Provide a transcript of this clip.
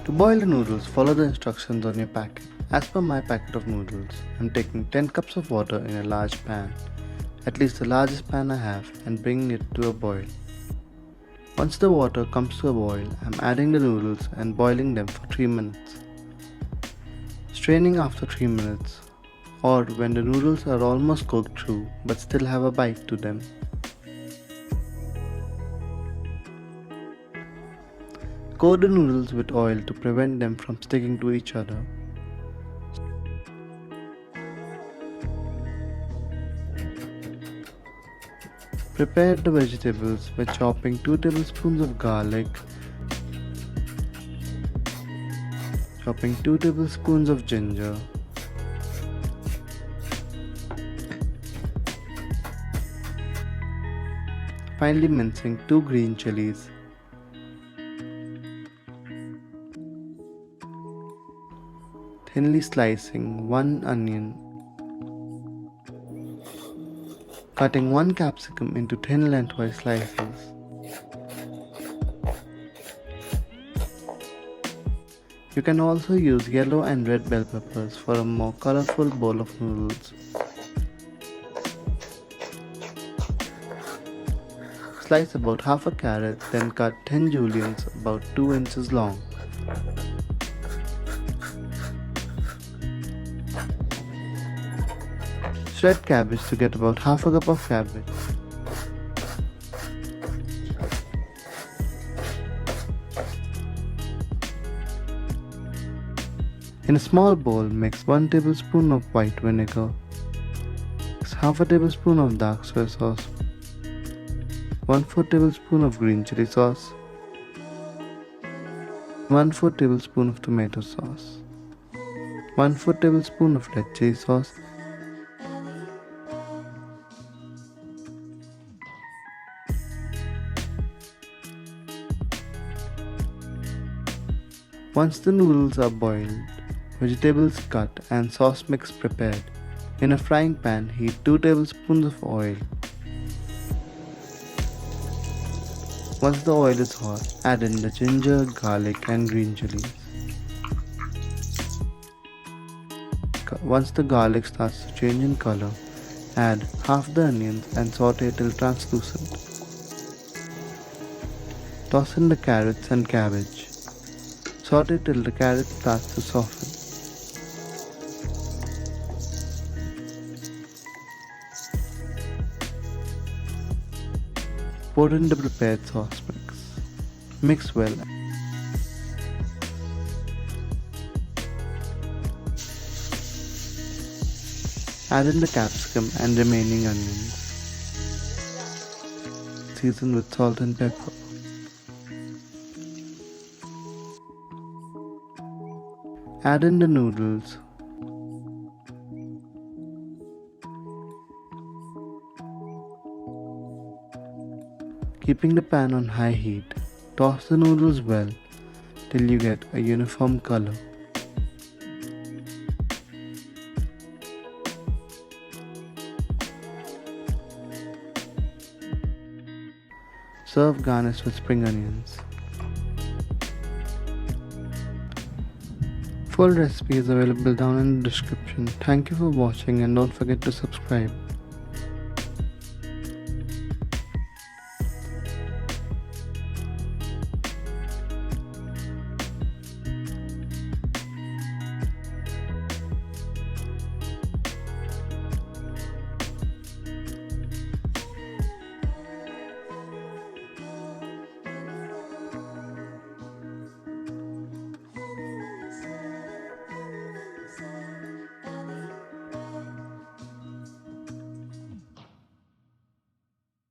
To boil the noodles, follow the instructions on your packet. As per my packet of noodles, I am taking 10 cups of water in a large pan, at least the largest pan I have, and bringing it to a boil. Once the water comes to a boil, I am adding the noodles and boiling them for 3 minutes. Straining after 3 minutes, or when the noodles are almost cooked through but still have a bite to them. Coat the noodles with oil to prevent them from sticking to each other. Prepare the vegetables by chopping 2 tablespoons of garlic, chopping 2 tablespoons of ginger, finely mincing 2 green chilies, thinly slicing 1 onion, cutting 1 capsicum into thin lengthwise slices. You can also use yellow and red bell peppers for a more colorful bowl of noodles. Slice about half a carrot, then cut thin juliennes about 2 inches long. Shred cabbage to get about half a cup of cabbage. In a small bowl, mix 1 tablespoon of white vinegar, mix half a tablespoon of dark soy sauce, 1/4 tablespoon of green chili sauce, 1/4 tablespoon of tomato sauce, 1/4 tablespoon of red chili sauce, Once the noodles are boiled, vegetables cut and sauce mix prepared. In a frying pan, heat 2 tablespoons of oil. Once the oil is hot, add in the ginger, garlic and green chilies. Once the garlic starts to change in color, add half the onions and saute till translucent. Toss in the carrots and cabbage. Saute till the carrot starts to soften. Pour in the prepared sauce mix. Mix well. Add in the capsicum and remaining onions. Season with salt and pepper. Add in the noodles. Keeping the pan on high heat, toss the noodles well till you get a uniform color. Serve garnished with spring onions. Full recipe is available down in the description. Thank you for watching and don't forget to subscribe.